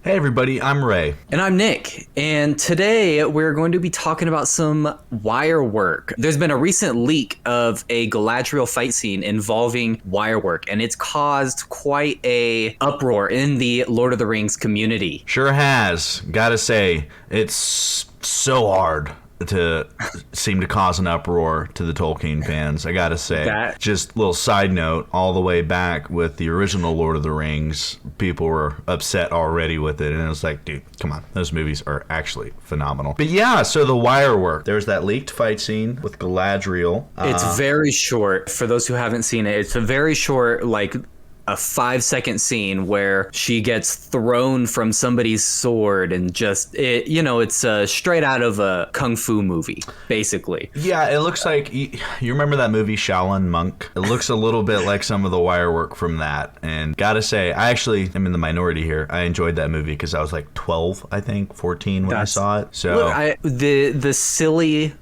Hey everybody, I'm Ray. And I'm Nick, and today we're going to be talking about some Wirework. There's been a recent leak of a Galadriel fight scene involving Wirework, and it's caused quite a uproar in the Lord of the Rings community. Sure has. Gotta say, it's so hard to seem to cause an uproar to the Tolkien fans. I gotta say. Just a little side note, all the way back with the original Lord of the Rings, people were upset already with it, and it was like, dude, come on. Those movies are actually phenomenal. But yeah, so the Wirework. There's that leaked fight scene with Galadriel. It's very short. For those who haven't seen it, it's a very short, like a 5-second scene where she gets thrown from somebody's sword and just it's straight out of a kung fu movie, basically. Yeah, it looks like you remember that movie Shaolin Monk. It looks a little bit like some of the Wirework from that, and gotta say, I actually am in the minority here. I enjoyed that movie because I was like 12, I think 14 when I saw it. So look, the silly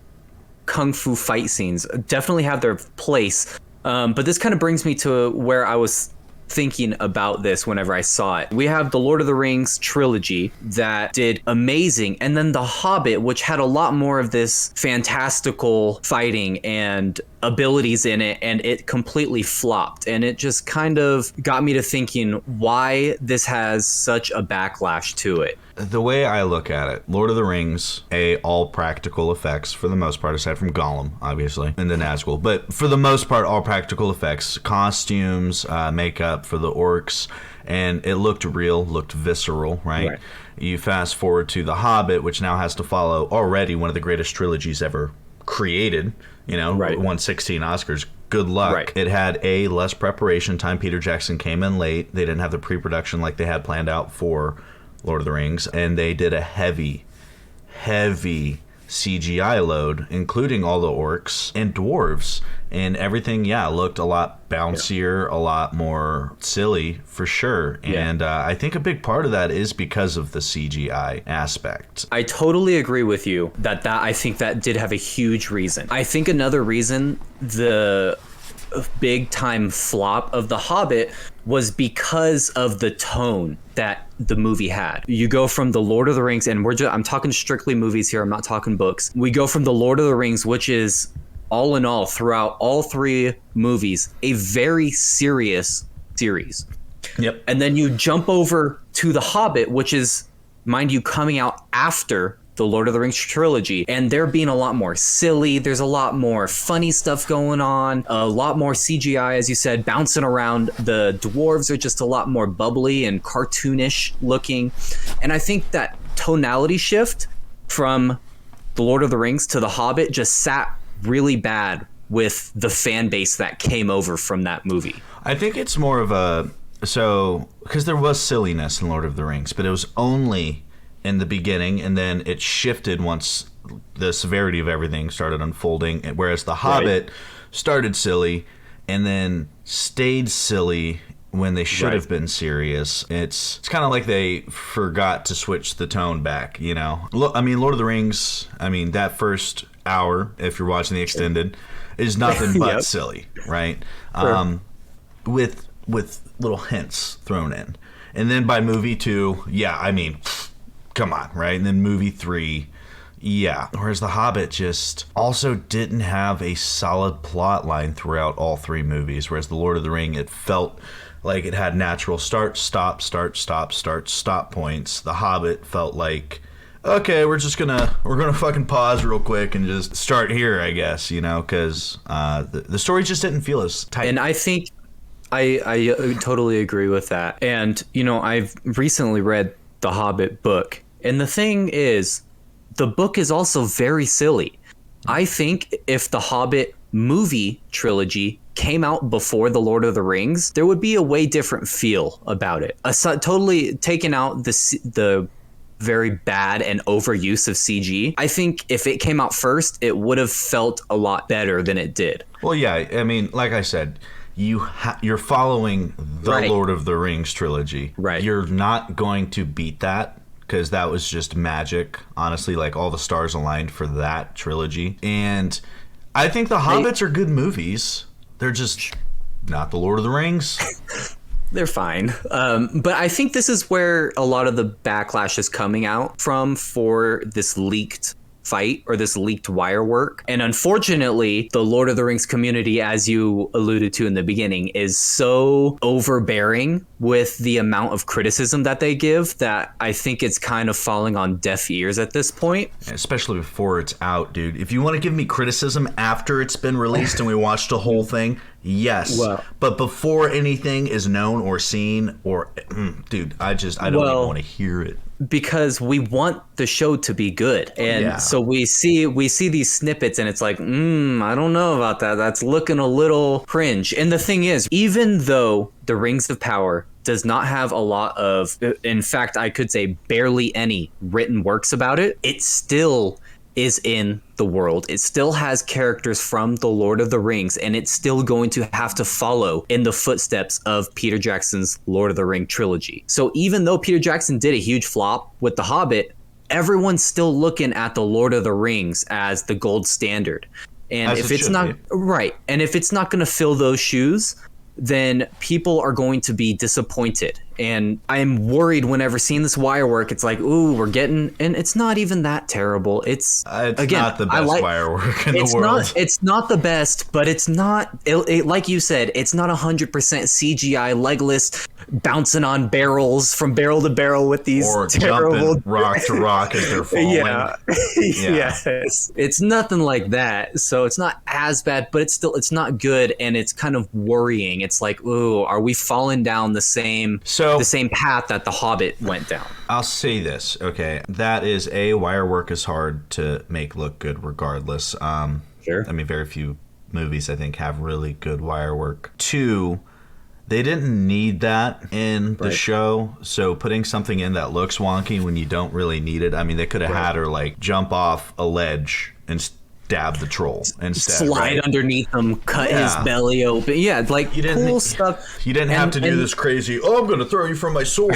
kung fu fight scenes definitely have their place, but this kind of brings me to where I was thinking about this whenever I saw it. We have the Lord of the Rings trilogy that did amazing, and then the Hobbit, which had a lot more of this fantastical fighting and abilities in it, and it completely flopped. And it just kind of got me to thinking why this has such a backlash to it. The way I look at it, Lord of the Rings, all practical effects for the most part, aside from Gollum, obviously, and the Nazgul. But for the most part, all practical effects, costumes, makeup for the orcs, and it looked real, looked visceral, right? You fast forward to The Hobbit, which now has to follow already one of the greatest trilogies ever created, won 16 Oscars. Good luck. Right. It had less preparation time. Peter Jackson came in late. They didn't have the pre-production like they had planned out for Lord of the Rings, and they did a heavy CGI load, including all the orcs and dwarves, and everything, looked a lot bouncier, a lot more silly, for sure. Yeah. And I think a big part of that is because of the CGI aspect. I totally agree with you that I think that did have a huge reason. I think another reason the big time flop of The Hobbit was because of the tone that the movie had. You go from the Lord of the Rings, and I'm talking strictly movies here, I'm not talking books. We go from the Lord of the Rings, which is all in all throughout all three movies a very serious series. Yep. And then you jump over to The Hobbit, which is, mind you, coming out after the Lord of the Rings trilogy, and they're being a lot more silly. There's a lot more funny stuff going on, a lot more CGI, as you said, bouncing around. The dwarves are just a lot more bubbly and cartoonish looking. And I think that tonality shift from the Lord of the Rings to the Hobbit just sat really bad with the fan base that came over from that movie. I think it's more of because there was silliness in Lord of the Rings, but it was only in the beginning, and then it shifted once the severity of everything started unfolding, whereas The Hobbit started silly and then stayed silly when they should have been serious. It's kind of like they forgot to switch the tone back, Look, I mean, Lord of the Rings, that first hour, if you're watching the extended, is nothing but silly, right? Sure. With little hints thrown in. And then by movie 2, come on, right? And then movie 3, whereas The Hobbit just also didn't have a solid plot line throughout all three movies, whereas The Lord of the Ring, it felt like it had natural start, stop points. The Hobbit felt like, okay, we're gonna fucking pause real quick and just start here, I guess, because the story just didn't feel as tight. And I think I totally agree with that. And, I've recently read the Hobbit book. And the thing is, the book is also very silly. I think if the Hobbit movie trilogy came out before the Lord of the Rings, there would be a way different feel about it. Totally taking out the very bad and overuse of CG. I think if it came out first, it would have felt a lot better than it did. Well, yeah, like I said, you're following the Lord of the Rings trilogy. Right. You're not going to beat that, because that was just magic. Honestly, like, all the stars aligned for that trilogy. And I think the Hobbits are good movies. They're just not the Lord of the Rings. they're fine. But I think this is where a lot of the backlash is coming out from for this leaked fight or this leaked wire work. And unfortunately, the Lord of the Rings community, as you alluded to in the beginning, is so overbearing with the amount of criticism that they give that I think it's kind of falling on deaf ears at this point. Especially before it's out, dude. If you want to give me criticism after it's been released and we watched the whole thing, yes. Well, but before anything is known or seen, or dude, I don't even want to hear it. Because we want the show to be good, and so we see these snippets, and it's like, I don't know about that. That's looking a little cringe. And the thing is, even though the Rings of Power does not have a lot of, in fact, I could say barely any written works about it, it still is in the world. It still has characters from the Lord of the Rings, and it's still going to have to follow in the footsteps of Peter Jackson's Lord of the Ring trilogy. So even though Peter Jackson did a huge flop with The Hobbit, everyone's still looking at the Lord of the Rings as the gold standard. And if it's not right, and if it's not going to fill those shoes, then people are going to be disappointed. And I'm worried whenever seeing this wire work, it's like, ooh, we're getting, and it's not even that terrible. It's again, not the best wire work in the world. It's not the best, but it's not, like you said, it's not 100% CGI, legless, bouncing on barrels from barrel to barrel with these or terrible jumping rock to rock as they're falling. Yes. It's nothing like that. So it's not as bad, but it's not good, and it's kind of worrying. It's like, ooh, are we falling down the same path that The Hobbit went down? I'll say this, okay? That is wire work is hard to make look good regardless. Sure. I mean, very few movies I think have really good wire work. 2, they didn't need that in the show, so putting something in that looks wonky when you don't really need it. I mean, they could have had her like jump off a ledge and stab the troll instead. Slide underneath him, cut his belly open. Yeah, like cool stuff. You didn't have to do this crazy, I'm going to throw you from my sword.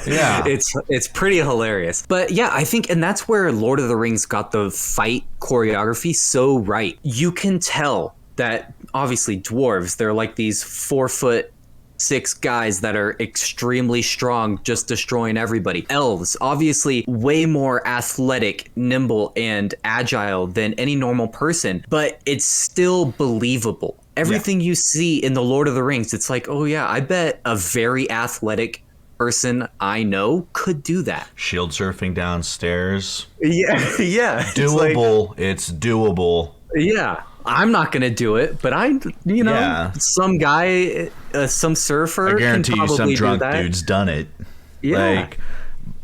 Yeah. It's pretty hilarious. But yeah, I think, and that's where Lord of the Rings got the fight choreography so right. You can tell that obviously dwarves, they're like these 4'6" guys that are extremely strong, just destroying everybody. Elves, obviously way more athletic, nimble, and agile than any normal person, but it's still believable. Everything you see in the Lord of the Rings, it's like, oh yeah, I bet a very athletic person I know could do that. Shield surfing downstairs. Yeah. Doable. It's doable. Yeah. I'm not going to do it, but some guy, some surfer, I guarantee can you probably some drunk do that. dude's done it. Yeah.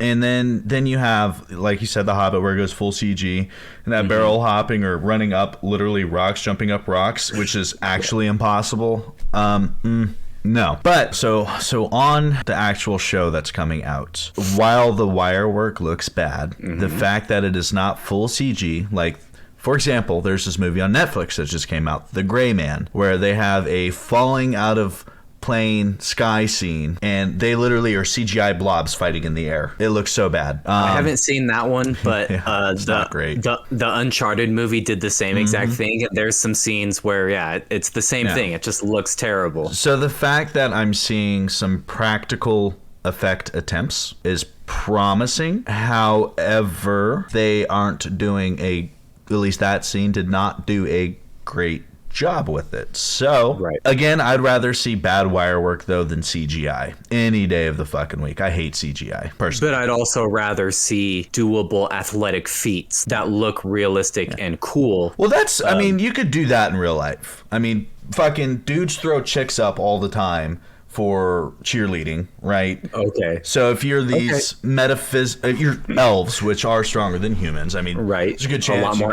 And then you have, like you said, The Hobbit, where it goes full CG, and that barrel hopping or running up literally rocks, jumping up rocks, which is actually impossible. No. But so on the actual show that's coming out, while the wire work looks bad, the fact that it is not full CG, like, for example, there's this movie on Netflix that just came out, The Gray Man, where they have a falling out of plane sky scene, and they literally are CGI blobs fighting in the air. It looks so bad. I haven't seen that one, but it's not great. The Uncharted movie did the same exact thing. There's some scenes where, it's the same thing. It just looks terrible. So the fact that I'm seeing some practical effect attempts is promising. However, they aren't doing at least that scene did not do a great job with it. So, again, I'd rather see bad wire work, though, than CGI any day of the fucking week. I hate CGI, personally. But I'd also rather see doable athletic feats that look realistic and cool. Well, I mean, you could do that in real life. I mean, fucking dudes throw chicks up all the time for cheerleading, right? Okay. So if you're these you're elves, which are stronger than humans, I mean, there's a good chance you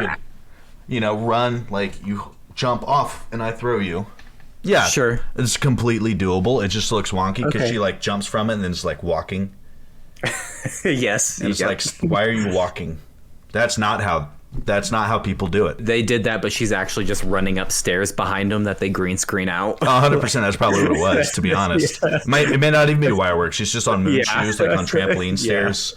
could, run, like, you jump off and I throw you. Yeah. Sure. It's completely doable. It just looks wonky because she, like, jumps from it and then is, like, walking. Yes. And it's like, why are you walking? That's not how people do it. They did that, but she's actually just running upstairs behind them that they green screen out. 100%. That's probably what it was, to be honest. It may not even be wire work. She's just on moon shoes, like on trampoline stairs.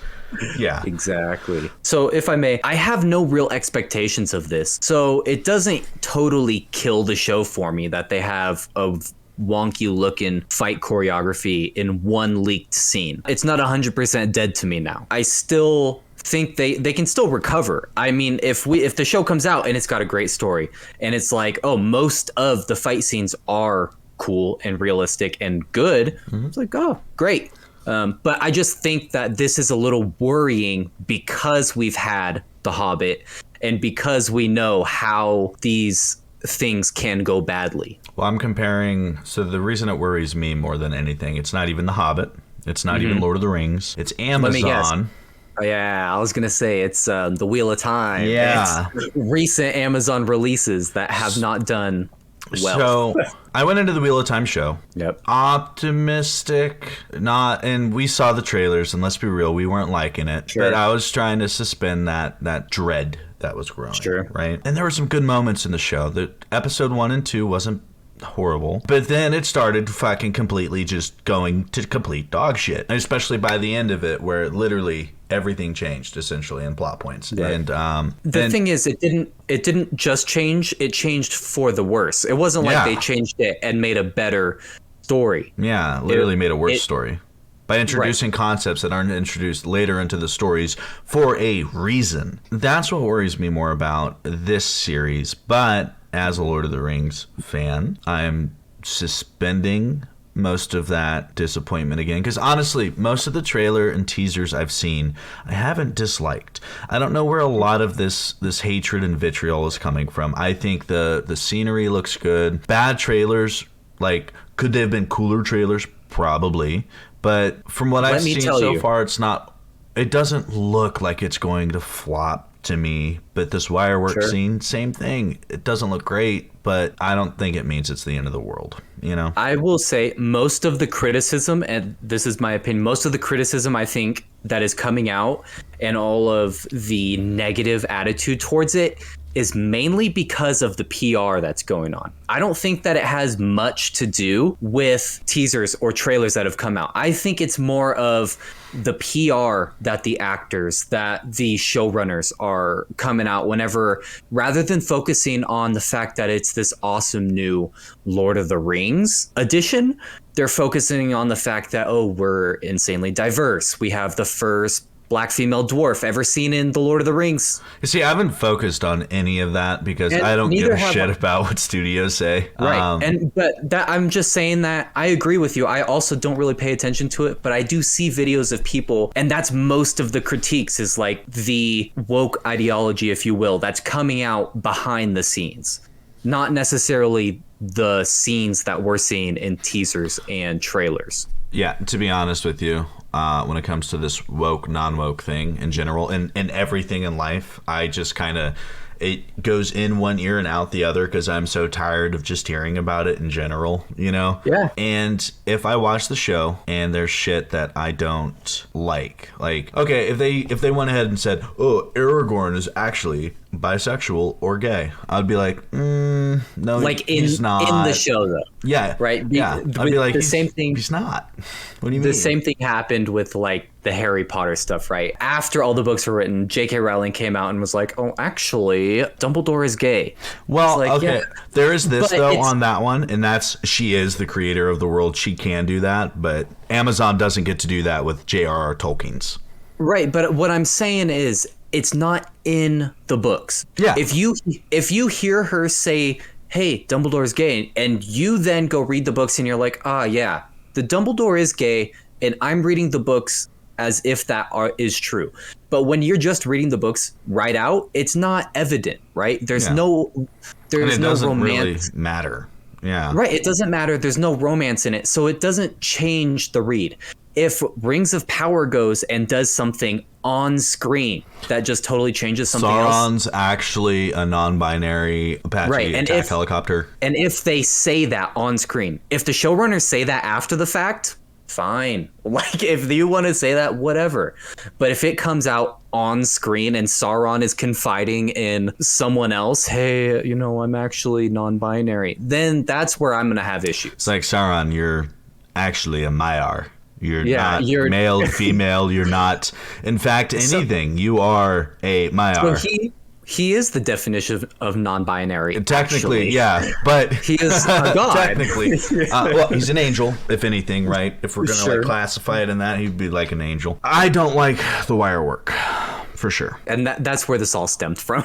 Yeah. Exactly. So if I may, I have no real expectations of this. So it doesn't totally kill the show for me that they have a wonky looking fight choreography in one leaked scene. It's not 100% dead to me now. I still think they can still recover. I mean, if the show comes out and it's got a great story and it's like, oh, most of the fight scenes are cool and realistic and good, it's like, oh, great. But I just think that this is a little worrying because we've had The Hobbit and because we know how these things can go badly. Well, I'm comparing. So the reason it worries me more than anything, it's not even The Hobbit. It's not even Lord of the Rings. It's Amazon. Let me guess. Oh, yeah, I was going to say it's The Wheel of Time. Yeah. It's recent Amazon releases that have not done well. So I went into the Wheel of Time show. Yep. Optimistic, and we saw the trailers, and let's be real, we weren't liking it. Sure. But I was trying to suspend that dread that was growing. Sure. Right? And there were some good moments in the show. The episode 1 and 2 wasn't horrible, but then it started fucking completely just going to complete dog shit, and especially by the end of it, where literally everything changed essentially in plot points. Right. And the thing is, it didn't just change, it changed for the worse. It wasn't like they changed it and made a better story. Yeah, literally made a worse story by introducing concepts that aren't introduced later into the stories for a reason. That's what worries me more about this series. But as a Lord of the Rings fan, I'm suspending most of that disappointment again, because honestly, most of the trailer and teasers I've seen, I haven't disliked. I don't know where a lot of this hatred and vitriol is coming from. I think the scenery looks good. Bad trailers, like, could they have been cooler trailers? Probably. But from what I've seen so far, it doesn't look like it's going to flop to me. But this Wirework scene, same thing. It doesn't look great, but I don't think it means it's the end of the world, you know? I will say most of the criticism, and this is my opinion, most of the criticism I think that is coming out and all of the negative attitude towards it is mainly because of the PR that's going on. I don't think that it has much to do with teasers or trailers that have come out. I think it's more of the PR that the actors, that the showrunners are coming out whenever, rather than focusing on the fact that it's this awesome new Lord of the Rings edition, they're focusing on the fact that, oh, we're insanely diverse. We have the first Black female dwarf ever seen in The Lord of the Rings. You see, I haven't focused on any of that because I don't give a shit about what studios say. Right. I'm just saying that I agree with you. I also don't really pay attention to it, but I do see videos of people, and that's most of the critiques, is like the woke ideology, if you will, that's coming out behind the scenes. Not necessarily the scenes that we're seeing in teasers and trailers. Yeah, to be honest with you, when it comes to this woke, non-woke thing in general, and everything in life, I just kind of, it goes in one ear and out the other because I'm so tired of just hearing about it in general, you know? Yeah. And if I watch the show and there's shit that I don't like, okay, if they went ahead and said, oh, Aragorn is actually bisexual or gay, I'd be like, no, like he's not. In the show, though. Yeah. Right? Yeah. I'd be like, the same thing. He's not. What do you mean? The same thing happened with like the Harry Potter stuff, right? After all the books were written, J.K. Rowling came out and was like, oh, actually, Dumbledore is gay. Well, like, okay. yeah. There is this, though, on that one, and that's, she is the creator of the world. She can do that, but Amazon doesn't get to do that with J.R.R. Tolkien's. Right, but what I'm saying is, it's not in the books. Yeah. If you hear her say, hey, Dumbledore's gay, and you then go read the books and you're like, yeah, the Dumbledore is gay, and I'm reading the books as if that is true. But when you're just reading the books right out, it's not evident, right? There's no romance. Really matter. Yeah. Right, it doesn't matter. There's no romance in it, so it doesn't change the read. If Rings of Power goes and does something on screen that just totally changes something Sauron's else. actually a non-binary Apache attack helicopter. And if they say that on screen, if the showrunners say that after the fact, fine. Like, if you want to say that, whatever. But if it comes out on screen and Sauron is confiding in someone else, hey, I'm actually non-binary, then that's where I'm going to have issues. It's like, Sauron, you're actually a Maiar. You're male, female. You're not, in fact, anything. You are a Maiar. he is the definition of non-binary. Technically, actually. yeah, but He is a god. technically, well, he's an angel, if anything, right? If we're gonna Sure. like classify it in that, he'd be like an angel. I don't like the wire work, for sure. And that's where this all stemmed from.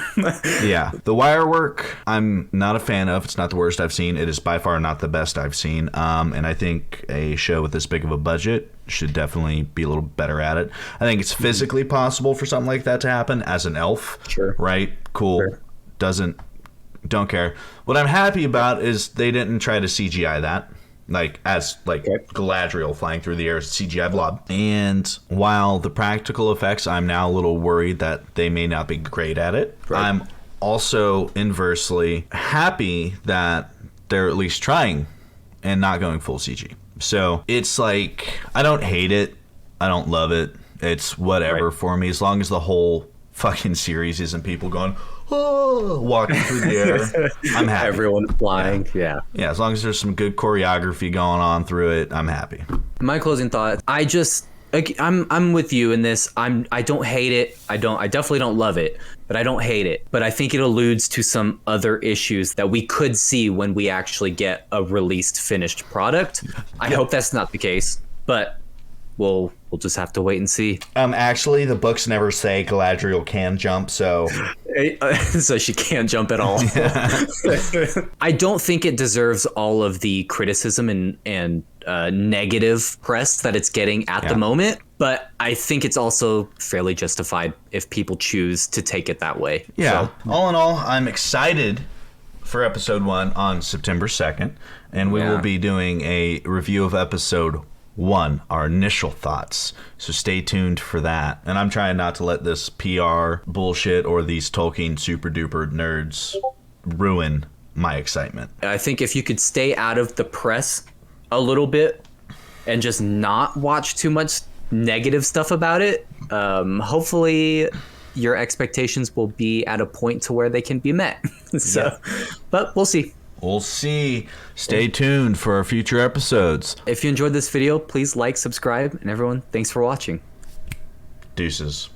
Yeah, the wire work, I'm not a fan of. It's not the worst I've seen. It is by far not the best I've seen. And I think a show with this big of a budget should definitely be a little better at it. I think it's physically possible for something like that to happen as an elf. Sure. Right? Cool. Sure. Don't care. What I'm happy about is they didn't try to CGI that. Like as like Galadriel flying through the air as a CGI blob. And while the practical effects, I'm now a little worried that they may not be great at it. Right. I'm also inversely happy that they're at least trying and not going full CG. So it's like, I don't hate it. I don't love it. It's whatever for me, as long as the whole fucking series isn't people going, oh, walking through the air. I'm happy. Everyone flying. Yeah. Yeah, as long as there's some good choreography going on through it, I'm happy. My closing thought, I'm with you in this. I don't hate it. I definitely don't love it, but I don't hate it. But I think it alludes to some other issues that we could see when we actually get a released finished product. I hope that's not the case, but we'll just have to wait and see. Actually, the books never say Galadriel can jump, so so she can't jump at all. I don't think it deserves all of the criticism and negative press that it's getting at the moment, but I think it's also fairly justified if people choose to take it that way. Yeah. So, all in all, I'm excited for episode 1 on September 2nd, and we will be doing a review of episode 1, our initial thoughts. So stay tuned for that. And I'm trying not to let this PR bullshit or these Tolkien super duper nerds ruin my excitement. I think if you could stay out of the press a little bit and just not watch too much negative stuff about it, hopefully your expectations will be at a point to where they can be met. But we'll see. We'll see. Stay tuned for our future episodes. If you enjoyed this video, please like, subscribe, and everyone, thanks for watching. Deuces.